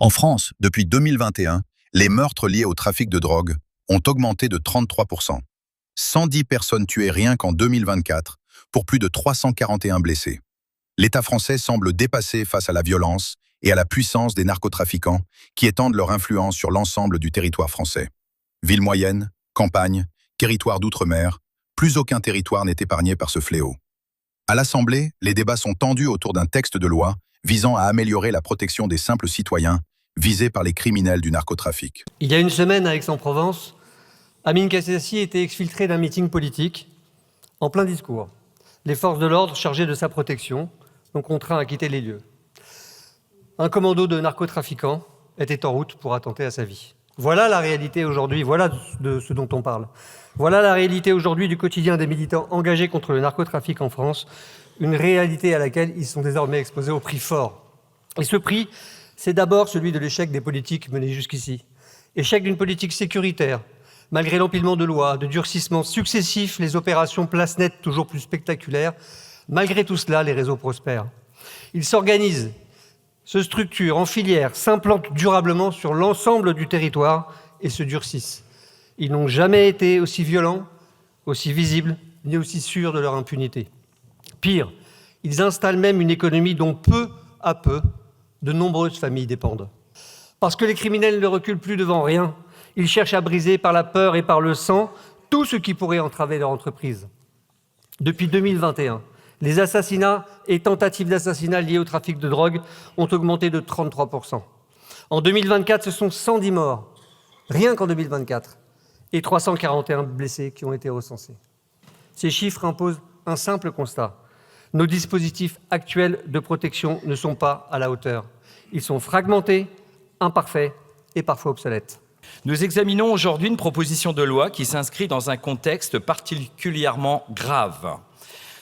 En France, depuis 2021, les meurtres liés au trafic de drogue ont augmenté de 33%. 110 personnes tuées rien qu'en 2024, pour plus de 341 blessés. L'État français semble dépassé face à la violence et à la puissance des narcotrafiquants qui étendent leur influence sur l'ensemble du territoire français. Villes moyennes, campagnes, territoires d'outre-mer, plus aucun territoire n'est épargné par ce fléau. À l'Assemblée, les débats sont tendus autour d'un texte de loi visant à améliorer la protection des simples citoyens visés par les criminels du narcotrafic. Il y a une semaine, à Aix-en-Provence, Amine Kassassi était exfiltré d'un meeting politique en plein discours. Les forces de l'ordre chargées de sa protection l'ont contraint à quitter les lieux. Un commando de narcotrafiquants était en route pour attenter à sa vie. Voilà la réalité aujourd'hui, voilà de ce dont on parle. Voilà la réalité aujourd'hui du quotidien des militants engagés contre le narcotrafic en France, une réalité à laquelle ils sont désormais exposés au prix fort. Et ce prix, c'est d'abord celui de l'échec des politiques menées jusqu'ici. Échec d'une politique sécuritaire. Malgré l'empilement de lois, de durcissements successifs, les opérations place nette toujours plus spectaculaires, malgré tout cela, les réseaux prospèrent. Ils s'organisent, se structurent en filières, s'implantent durablement sur l'ensemble du territoire et se durcissent. Ils n'ont jamais été aussi violents, aussi visibles, ni aussi sûrs de leur impunité. Pire, ils installent même une économie dont peu à peu, de nombreuses familles dépendent. Parce que les criminels ne reculent plus devant rien, ils cherchent à briser par la peur et par le sang tout ce qui pourrait entraver leur entreprise. Depuis 2021, les assassinats et tentatives d'assassinat liés au trafic de drogue ont augmenté de 33%. En 2024, ce sont 110 morts, rien qu'en 2024, et 341 blessés qui ont été recensés. Ces chiffres imposent un simple constat. Nos dispositifs actuels de protection ne sont pas à la hauteur. Ils sont fragmentés, imparfaits et parfois obsolètes. Nous examinons aujourd'hui une proposition de loi qui s'inscrit dans un contexte particulièrement grave,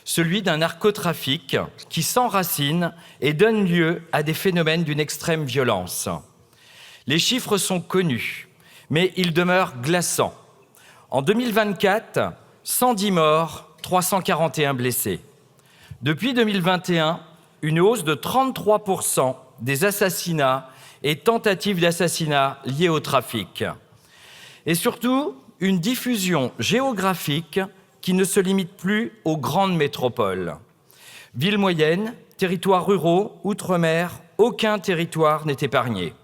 celui d'un narcotrafic qui s'enracine et donne lieu à des phénomènes d'une extrême violence. Les chiffres sont connus, mais ils demeurent glaçants. En 2024, 110 morts, 341 blessés. Depuis 2021, une hausse de 33% des assassinats et tentatives d'assassinat liées au trafic. Et surtout, une diffusion géographique qui ne se limite plus aux grandes métropoles. Villes moyennes, territoires ruraux, outre-mer, aucun territoire n'est épargné.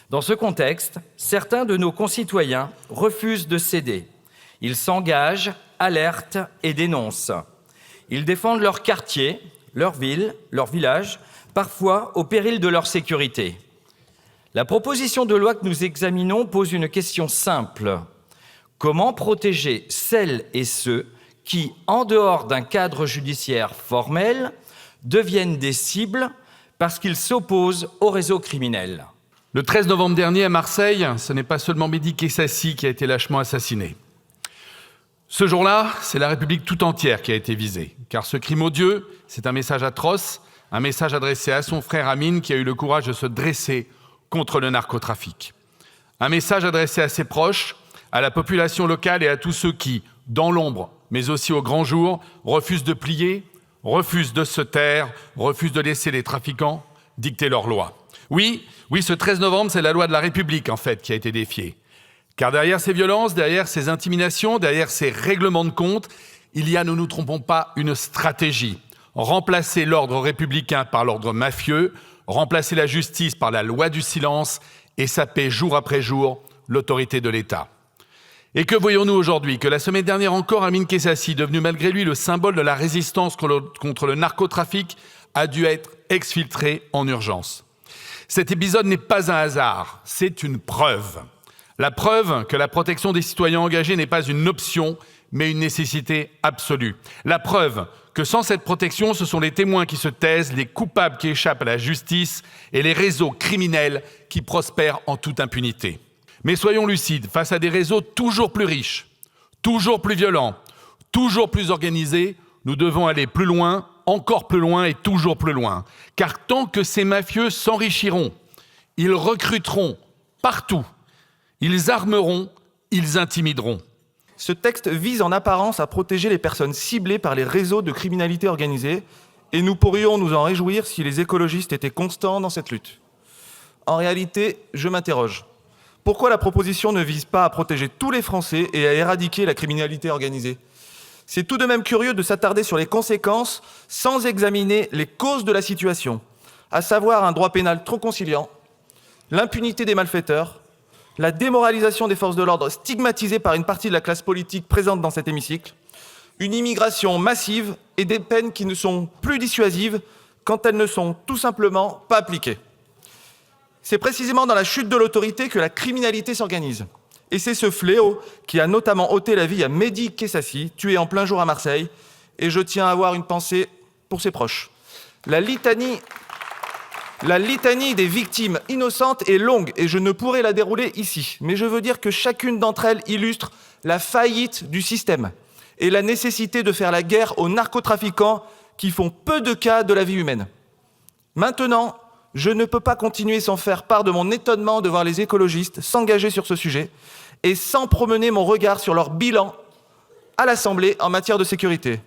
Dans ce contexte, certains de nos concitoyens refusent de céder. Ils s'engagent, alertent et dénoncent. Ils défendent leur quartier, leur ville, leur village, parfois au péril de leur sécurité. La proposition de loi que nous examinons pose une question simple. Comment protéger celles et ceux qui, en dehors d'un cadre judiciaire formel, deviennent des cibles parce qu'ils s'opposent au réseau criminel ? Le 13 novembre dernier à Marseille, ce n'est pas seulement Mehdi Kessassi qui a été lâchement assassiné. Ce jour-là, c'est la République tout entière qui a été visée, car ce crime odieux, c'est un message atroce, un message adressé à son frère Amine qui a eu le courage de se dresser contre le narcotrafic. Un message adressé à ses proches, à la population locale et à tous ceux qui, dans l'ombre, mais aussi au grand jour, refusent de plier, refusent de se taire, refusent de laisser les trafiquants dicter leurs lois. Oui, ce 13 novembre, c'est la loi de la République, en fait, qui a été défiée. Car derrière ces violences, derrière ces intimidations, derrière ces règlements de compte, il y a, ne nous trompons pas, une stratégie. Remplacer l'ordre républicain par l'ordre mafieux, remplacer la justice par la loi du silence et saper jour après jour l'autorité de l'État. Et que voyons-nous aujourd'hui ? Que la semaine dernière encore, Amine Kessassi, devenu malgré lui le symbole de la résistance contre le narcotrafic, a dû être exfiltré en urgence. Cet épisode n'est pas un hasard, c'est une preuve. La preuve que la protection des citoyens engagés n'est pas une option, mais une nécessité absolue. La preuve que sans cette protection, ce sont les témoins qui se taisent, les coupables qui échappent à la justice et les réseaux criminels qui prospèrent en toute impunité. Mais soyons lucides, face à des réseaux toujours plus riches, toujours plus violents, toujours plus organisés, nous devons aller plus loin, encore plus loin et toujours plus loin. Car tant que ces mafieux s'enrichiront, ils recruteront partout, ils armeront, ils intimideront. Ce texte vise en apparence à protéger les personnes ciblées par les réseaux de criminalité organisée et nous pourrions nous en réjouir si les écologistes étaient constants dans cette lutte. En réalité, je m'interroge. Pourquoi la proposition ne vise pas à protéger tous les Français et à éradiquer la criminalité organisée ? C'est tout de même curieux de s'attarder sur les conséquences sans examiner les causes de la situation, à savoir un droit pénal trop conciliant, l'impunité des malfaiteurs, la démoralisation des forces de l'ordre stigmatisées par une partie de la classe politique présente dans cet hémicycle, une immigration massive et des peines qui ne sont plus dissuasives quand elles ne sont tout simplement pas appliquées. C'est précisément dans la chute de l'autorité que la criminalité s'organise. Et c'est ce fléau qui a notamment ôté la vie à Mehdi Kessassi, tué en plein jour à Marseille. Et je tiens à avoir une pensée pour ses proches. La litanie des victimes innocentes est longue et je ne pourrai la dérouler ici. Mais je veux dire que chacune d'entre elles illustre la faillite du système et la nécessité de faire la guerre aux narcotrafiquants qui font peu de cas de la vie humaine. Maintenant, je ne peux pas continuer sans faire part de mon étonnement de voir les écologistes s'engager sur ce sujet et sans promener mon regard sur leur bilan à l'Assemblée en matière de sécurité.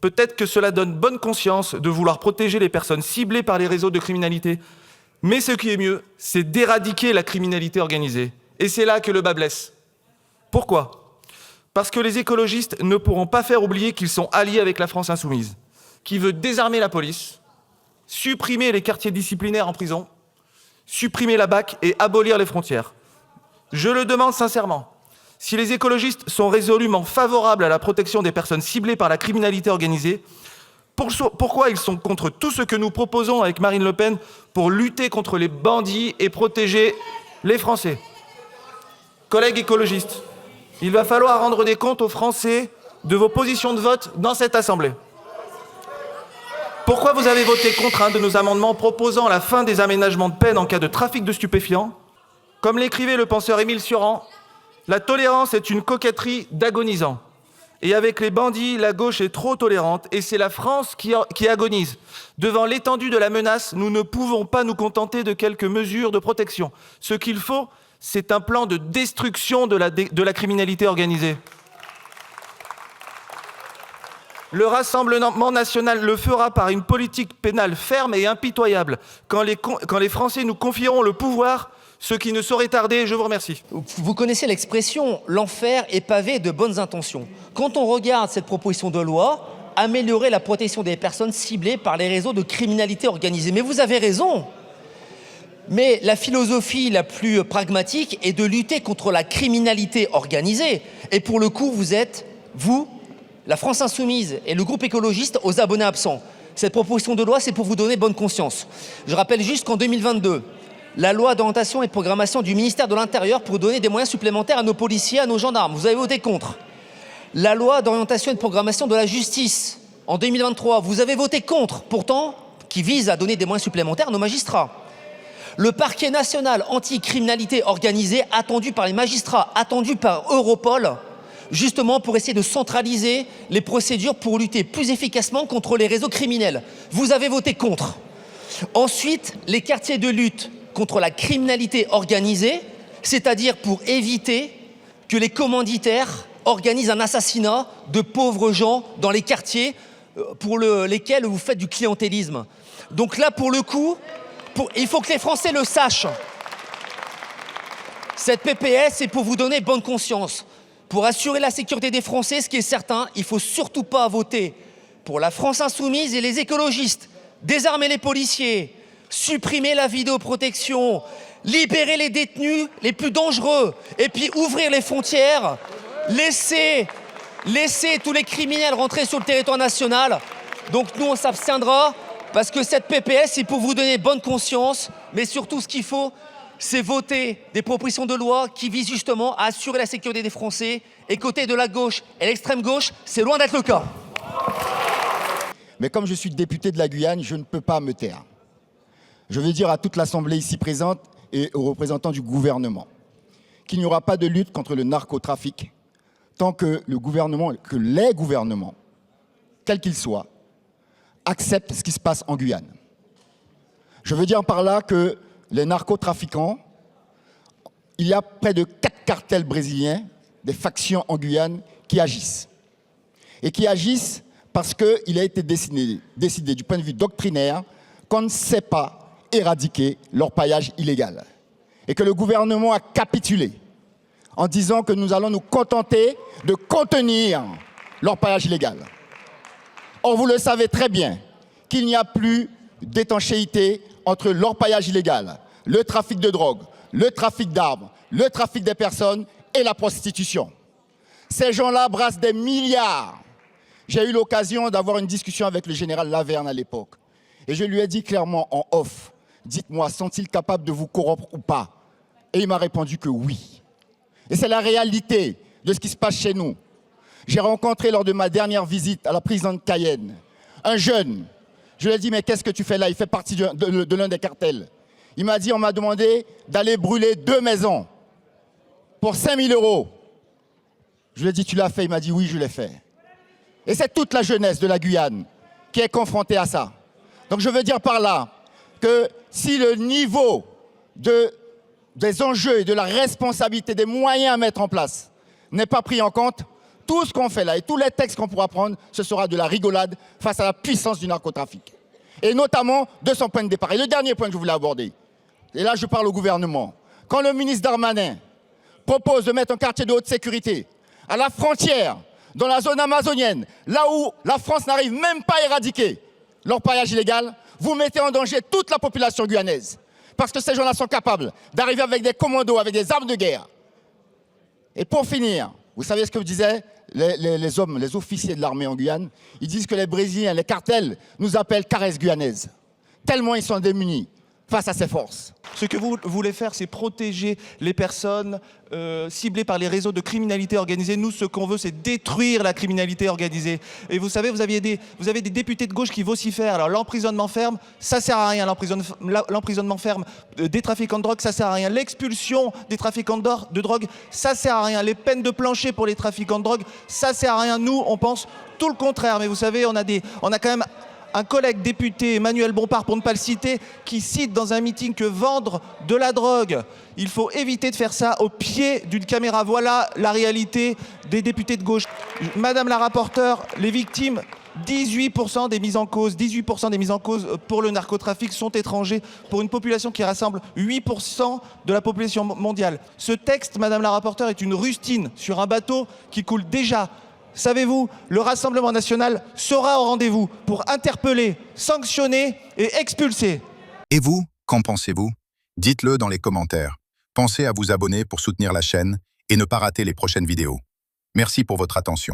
Peut-être que cela donne bonne conscience de vouloir protéger les personnes ciblées par les réseaux de criminalité, mais ce qui est mieux, c'est d'éradiquer la criminalité organisée. Et c'est là que le bas blesse. Pourquoi ? Parce que les écologistes ne pourront pas faire oublier qu'ils sont alliés avec la France insoumise, qui veut désarmer la police, supprimer les quartiers disciplinaires en prison, supprimer la BAC et abolir les frontières. Je le demande sincèrement. Si les écologistes sont résolument favorables à la protection des personnes ciblées par la criminalité organisée, pourquoi ils sont contre tout ce que nous proposons avec Marine Le Pen pour lutter contre les bandits et protéger les Français ? Collègues écologistes, il va falloir rendre des comptes aux Français de vos positions de vote dans cette Assemblée. Pourquoi vous avez voté contre un de nos amendements proposant la fin des aménagements de peine en cas de trafic de stupéfiants ? Comme l'écrivait le penseur Émile Cioran, la tolérance est une coquetterie d'agonisants. Et avec les bandits, la gauche est trop tolérante et c'est la France qui agonise. Devant l'étendue de la menace, nous ne pouvons pas nous contenter de quelques mesures de protection. Ce qu'il faut, c'est un plan de destruction de la criminalité organisée. Le Rassemblement national le fera par une politique pénale ferme et impitoyable. Quand les Français nous confieront le pouvoir, ce qui ne saurait tarder, je vous remercie. Vous connaissez l'expression « l'enfer est pavé de bonnes intentions ». Quand on regarde cette proposition de loi, améliorer la protection des personnes ciblées par les réseaux de criminalité organisée. Mais vous avez raison. Mais la philosophie la plus pragmatique est de lutter contre la criminalité organisée. Et pour le coup, vous êtes, la France Insoumise et le groupe écologiste, aux abonnés absents. Cette proposition de loi, c'est pour vous donner bonne conscience. Je rappelle juste qu'en 2022, la loi d'orientation et de programmation du ministère de l'Intérieur pour donner des moyens supplémentaires à nos policiers, à nos gendarmes. Vous avez voté contre. La loi d'orientation et de programmation de la justice, en 2023, vous avez voté contre, pourtant, qui vise à donner des moyens supplémentaires à nos magistrats. Le parquet national anti-criminalité organisée, attendu par les magistrats, attendu par Europol, justement pour essayer de centraliser les procédures pour lutter plus efficacement contre les réseaux criminels. Vous avez voté contre. Ensuite, les quartiers de lutte contre la criminalité organisée, c'est-à-dire pour éviter que les commanditaires organisent un assassinat de pauvres gens dans les quartiers pour lesquels vous faites du clientélisme. Donc là, pour le coup, il faut que les Français le sachent. Cette PPS est pour vous donner bonne conscience. Pour assurer la sécurité des Français, ce qui est certain, il ne faut surtout pas voter pour la France insoumise et les écologistes. Désarmer les policiers, supprimer la vidéoprotection, libérer les détenus les plus dangereux et puis ouvrir les frontières, laisser tous les criminels rentrer sur le territoire national. Donc nous, on s'abstiendra parce que cette PPS est pour vous donner bonne conscience, mais surtout ce qu'il faut, c'est voter des propositions de loi qui visent justement à assurer la sécurité des Français. Et côté de la gauche et l'extrême gauche, c'est loin d'être le cas. Mais comme je suis député de la Guyane, je ne peux pas me taire. Je veux dire à toute l'Assemblée ici présente et aux représentants du gouvernement qu'il n'y aura pas de lutte contre le narcotrafic tant que les gouvernements, quels qu'ils soient, acceptent ce qui se passe en Guyane. Je veux dire par là que les narcotrafiquants, il y a près de 4 cartels brésiliens, des factions en Guyane qui agissent. Et qui agissent parce qu'il a été décidé du point de vue doctrinaire qu'on ne sait pas éradiquer l'orpaillage illégal. Et que le gouvernement a capitulé en disant que nous allons nous contenter de contenir l'orpaillage illégal. Or, vous le savez très bien qu'il n'y a plus d'étanchéité entre l'orpaillage illégal, le trafic de drogue, le trafic d'armes, le trafic des personnes et la prostitution. Ces gens-là brassent des milliards. J'ai eu l'occasion d'avoir une discussion avec le général Laverne à l'époque. Et je lui ai dit clairement en off, dites-moi, sont-ils capables de vous corrompre ou pas? Et il m'a répondu que oui. Et c'est la réalité de ce qui se passe chez nous. J'ai rencontré lors de ma dernière visite à la prison de Cayenne un jeune. Je lui ai dit, mais qu'est-ce que tu fais là? Il fait partie de l'un des cartels. Il m'a dit, on m'a demandé d'aller brûler 2 maisons pour 5 000 €. Je lui ai dit, tu l'as fait? Il m'a dit, oui, je l'ai fait. Et c'est toute la jeunesse de la Guyane qui est confrontée à ça. Donc je veux dire par là que si le niveau des enjeux et de la responsabilité, des moyens à mettre en place n'est pas pris en compte, tout ce qu'on fait là et tous les textes qu'on pourra prendre, ce sera de la rigolade face à la puissance du narcotrafic. Et notamment de son point de départ. Et le dernier point que je voulais aborder, et là je parle au gouvernement, quand le ministre Darmanin propose de mettre un quartier de haute sécurité à la frontière, dans la zone amazonienne, là où la France n'arrive même pas à éradiquer l'orpaillage illégal, vous mettez en danger toute la population guyanaise. Parce que ces gens-là sont capables d'arriver avec des commandos, avec des armes de guerre. Et pour finir, vous savez ce que disaient les hommes, les officiers de l'armée en Guyane? Ils disent que les Brésiliens, les cartels, nous appellent caresses guyanaises. Tellement ils sont démunis face à ces forces. Ce que vous voulez faire, c'est protéger les personnes ciblées par les réseaux de criminalité organisée. Nous, ce qu'on veut, c'est détruire la criminalité organisée. Et vous savez, vous avez des députés de gauche qui vocifèrent. Alors l'emprisonnement ferme, ça sert à rien. L'emprisonnement ferme des trafiquants de drogue, ça sert à rien. L'expulsion des trafiquants de drogue, ça sert à rien. Les peines de plancher pour les trafiquants de drogue, ça sert à rien. Nous, on pense tout le contraire. Mais vous savez, on a quand même un collègue député, Emmanuel Bompard, pour ne pas le citer, qui cite dans un meeting que vendre de la drogue, il faut éviter de faire ça au pied d'une caméra. Voilà la réalité des députés de gauche. Madame la rapporteure, les victimes, 18% des mises en cause pour le narcotrafic sont étrangers, pour une population qui rassemble 8% de la population mondiale. Ce texte, Madame la rapporteure, est une rustine sur un bateau qui coule déjà. Savez-vous, le Rassemblement national sera au rendez-vous pour interpeller, sanctionner et expulser. Et vous, qu'en pensez-vous? Dites-le dans les commentaires. Pensez à vous abonner pour soutenir la chaîne et ne pas rater les prochaines vidéos. Merci pour votre attention.